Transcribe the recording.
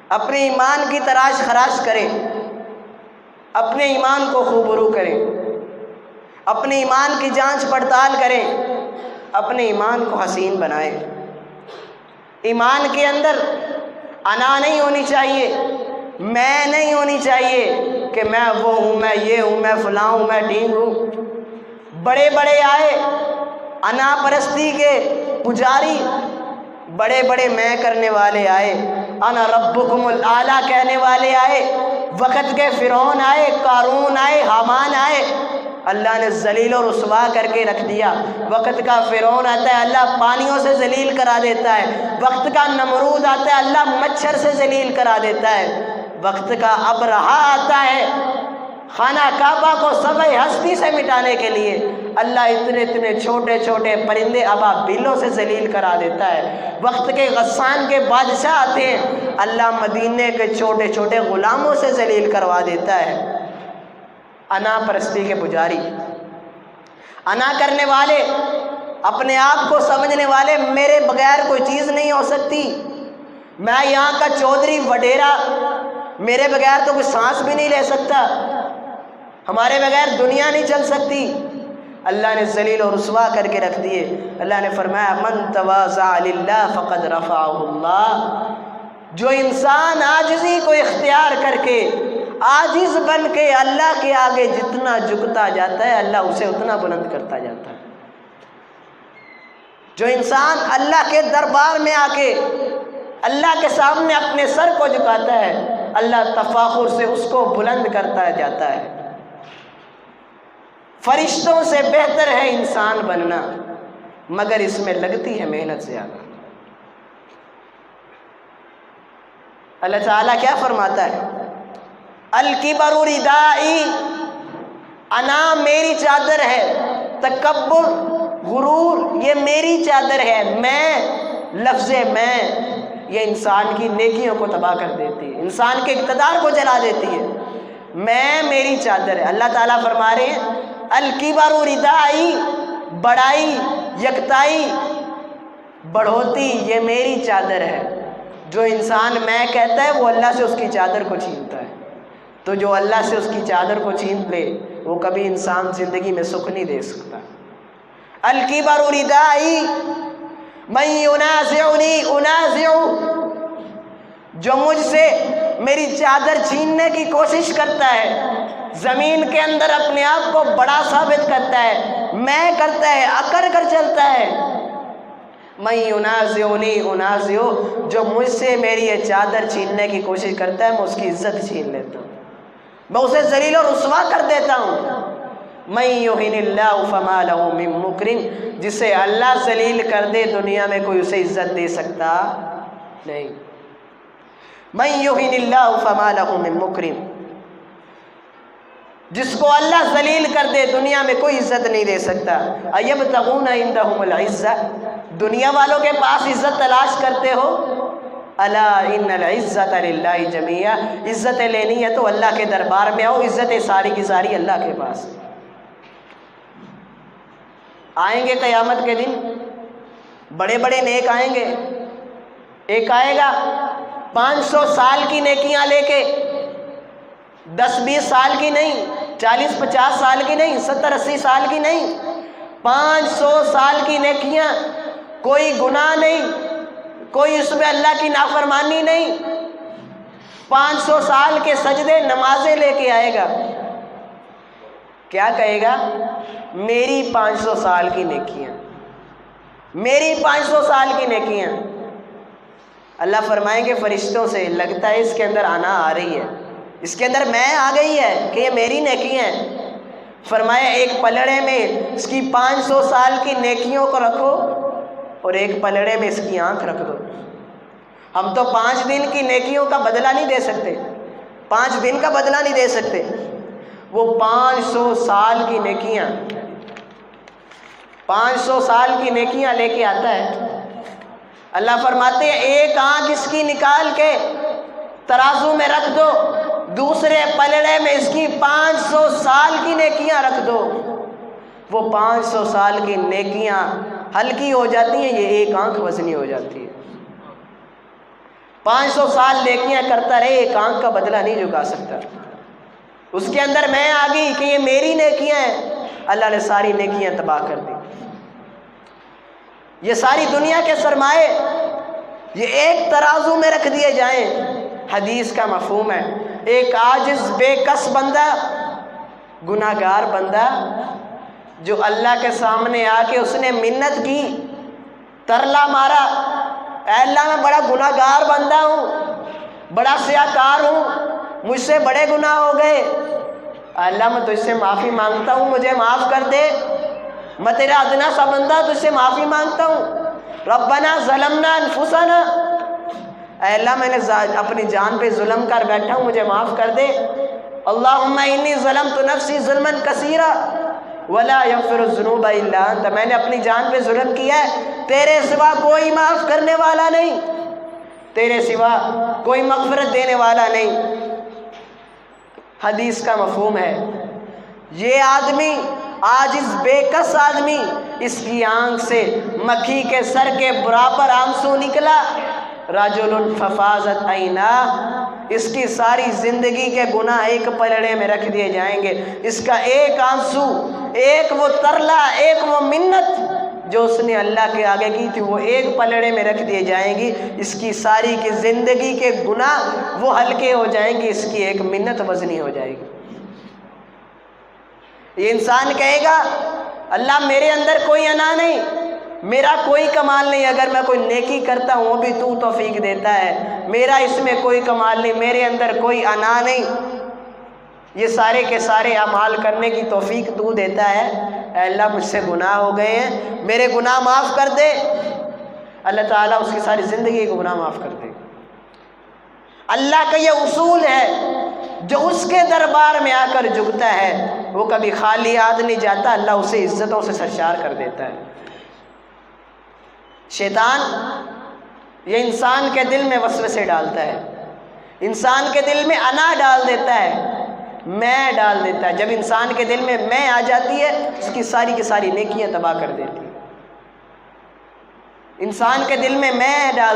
اپنے ایمان کی تراش خراش کرے، اپنے ایمان کو خوبرو کرے، اپنے ایمان کی جانچ پڑتال کرے، اپنے ایمان کو حسین بنائے۔ ایمان کے اندر انا نہیں ہونی چاہیے، میں نہیں ہونی چاہیے کہ میں وہ ہوں، میں یہ ہوں، میں فلاں ہوں، میں ڈھینگ ہوں۔ بڑے بڑے آئے انا پرستی کے پجاری، بڑے بڑے میں کرنے والے آئے، انا ربکم الاعلیٰ کہنے والے آئے، وقت کے فرعون آئے، قارون آئے، حامان آئے، اللہ نے ذلیل و رسوا کر کے رکھ دیا۔ وقت کا فرعون آتا ہے، اللہ پانیوں سے ذلیل کرا دیتا ہے۔ وقت کا نمرود آتا ہے، اللہ مچھر سے ذلیل کرا دیتا ہے۔ وقت کا ابرہا آتا ہے، خانہ کعبہ کو سبع ہستی سے مٹانے کے لیے اللہ اتنے چھوٹے چھوٹے پرندے ابابیلوں سے ذلیل کرا دیتا ہے۔ وقت کے غسان کے بادشاہ آتے ہیں، اللہ مدینے کے چھوٹے چھوٹے غلاموں سے ذلیل کروا دیتا ہے۔ انا پرستی کے پجاری، انا کرنے والے، اپنے آپ کو سمجھنے والے، میرے بغیر کوئی چیز نہیں ہو سکتی، میں یہاں کا چودھری وڈیرا، میرے بغیر تو کوئی سانس بھی نہیں لے سکتا، ہمارے بغیر دنیا نہیں چل سکتی۔ اللہ نے ذلیل و رسوا کر کے رکھ دیے۔ اللہ نے فرمایا من تواضع للہ فقد رفعہ اللہ، جو انسان عاجزی کو اختیار کر کے عاجز بن کے اللہ کے آگے جتنا جھکتا جاتا ہے، اللہ اسے اتنا بلند کرتا جاتا ہے۔ جو انسان اللہ کے دربار میں آ کے اللہ کے سامنے اپنے سر کو جھکاتا ہے، اللہ تفاخر سے اس کو بلند کرتا جاتا ہے۔ فرشتوں سے بہتر ہے انسان بننا، مگر اس میں لگتی ہے محنت زیادہ۔ اللہ تعالیٰ کیا فرماتا ہے؟ الکبر ردائی، انا میری چادر ہے، تکبر غرور یہ میری چادر ہے، میں لفظ میں یہ انسان کی نیکیوں کو تباہ کر دیتی ہے، انسان کے اقتدار کو جلا دیتی ہے۔ میں میری چادر ہے۔ اللہ تعالیٰ فرما رہے ہیں الکبر ردائی، بڑائی، یکتائی، بڑھوتی یہ میری چادر ہے۔ جو انسان میں کہتا ہے وہ اللہ سے اس کی چادر کو چھینتا ہے، تو جو اللہ سے اس کی چادر کو چھین لے وہ کبھی انسان زندگی میں سکھ نہیں دے سکتا۔ الکبر ردائی من ینازعنی انازع، جو مجھ سے میری چادر چھیننے کی کوشش کرتا ہے، زمین کے اندر اپنے آپ کو بڑا ثابت کرتا ہے، میں کرتا ہے، اکڑ کر چلتا ہے، من ینازعنی انازع، جو مجھ سے میری یہ چادر چھیننے کی کوشش کرتا ہے میں اس کی عزت چھین لیتا ہوں، میں اسے ذلیل و رسوا کر دیتا ہوں۔ من یہن اللہ فما لہ من مکرم، جسے اللہ ذلیل کر دے دنیا میں کوئی اسے عزت دے سکتا نہیں۔ من یہن اللہ فما لہ من مکرم، جس کو اللہ ذلیل کر دے دنیا میں کوئی عزت نہیں دے سکتا۔ ایبتغون عندہم العزہ، دنیا والوں کے پاس عزت تلاش کرتے ہو؟ الا ان العزت للہ جمیعا، عزت لینی ہے تو اللہ کے دربار میں آؤ، عزت ساری کی ساری اللہ کے پاس۔ آئیں گے قیامت کے دن بڑے بڑے نیک آئیں گے، ایک آئے گا 500 سال کی نیکیاں لے کے، 10-20 سال کی نہیں، 40-50 سال کی نہیں، 70-80 سال کی نہیں، 500 سال کی نیکیاں، کوئی گناہ نہیں، کوئی اس میں اللہ کی نافرمانی نہیں، 500 سال کے سجدے نمازیں لے کے آئے گا۔ کیا کہے گا؟ میری 500 سال کی نیکیاں، میری 500 سال کی نیکیاں۔ اللہ فرمائیں گے فرشتوں سے، لگتا ہے اس کے اندر انا آ رہی ہے، اس کے اندر میں آ گئی ہے کہ یہ میری نیکیاں ہیں۔ فرمایا ایک پلڑے میں اس کی 500 سال کی نیکیوں کو رکھو اور ایک پلڑے میں اس کی آنکھ رکھ دو۔ ہم تو 5 دن کی نیکیوں کا بدلہ نہیں دے سکتے، 5 دن کا بدلہ نہیں دے سکتے، وہ 500 سال کی نیکیاں، 500 سال کی نیکیاں لے کے آتا ہے۔ اللہ فرماتے ہیں ایک آنکھ اس کی نکال کے ترازو میں رکھ دو، دوسرے پلڑے میں اس کی 500 سال کی نیکیاں رکھ دو، وہ 500 سال کی نیکیاں ہلکی ہو جاتی ہیں، یہ ایک آنکھ وزنی ہو جاتی ہے۔ 500 سال نیکیاں کرتا رہے، ایک آنکھ کا بدلہ نہیں چکا سکتا۔ اس کے اندر میں آ گئی کہ یہ میری نیکیاں ہیں، اللہ نے ساری نیکیاں تباہ کر دی۔ یہ ساری دنیا کے سرمائے یہ ایک ترازو میں رکھ دیے جائیں، حدیث کا مفہوم ہے ایک عاجز بے کس بندہ، گناہ گار بندہ جو اللہ کے سامنے آ کے اس نے منت کی، ترلا مارا، اے اللہ میں بڑا گناہ گار بندہ ہوں، بڑا سیاکار ہوں، مجھ سے بڑے گناہ ہو گئے، اللہ میں تجھ سے معافی مانگتا ہوں، مجھے معاف کر دے، میں تیرا ادنا سا بندہ تجھ سے معافی مانگتا ہوں، ربنا ظلمنا انفسنا، اے اللہ میں نے اپنی جان پہ ظلم کر بیٹھا ہوں، مجھے معاف کر دے، اللہم انی ظلمت نفسی ظلما کثیرا ولا یغفر الذنوب الا انت، میں نے اپنی جان پہ ظلم کیا ہے، تیرے سوا کوئی معاف کرنے والا نہیں، تیرے سوا کوئی مغفرت دینے والا نہیں۔ حدیث کا مفہوم ہے یہ آدمی عاجز بے کس آدمی، اس کی آنکھ سے مکھی کے سر کے برابر آنسو نکلا، رجل ففاضت عیناہ، اس کی ساری زندگی کے گناہ ایک پلڑے میں رکھ دیے جائیں گے، اس کا ایک آنسو، ایک وہ ترلا، ایک وہ منت جو اس نے اللہ کے آگے کی تھی، وہ ایک پلڑے میں رکھ دیے جائیں گی، اس کی ساری کی زندگی کے گناہ وہ ہلکے ہو جائیں گے، اس کی ایک منت وزنی ہو جائے گی۔ یہ انسان کہے گا اللہ میرے اندر کوئی انا نہیں، میرا کوئی کمال نہیں، اگر میں کوئی نیکی کرتا ہوں وہ بھی تو توفیق دیتا ہے، میرا اس میں کوئی کمال نہیں، میرے اندر کوئی انا نہیں، یہ سارے کے سارے اعمال کرنے کی توفیق تو دیتا ہے، اے اللہ مجھ سے گناہ ہو گئے ہیں، میرے گناہ معاف کر دے، اللہ تعالیٰ اس کی ساری زندگی کو گناہ معاف کر دے۔ اللہ کا یہ اصول ہے، جو اس کے دربار میں آ کر جھکتا ہے وہ کبھی خالی ہاتھ نہیں جاتا، اللہ اسے عزتوں سے سرشار کر دیتا ہے۔ شیطان یہ انسان کے دل میں وسوسے ڈالتا ہے، انسان کے دل میں انا ڈال دیتا ہے، میں ڈال دیتا ہے، جب انسان کے دل میں میں آ جاتی ہے اس کی ساری نیکیاں تباہ کر دیتی ہے۔ انسان کے دل میں میں ڈال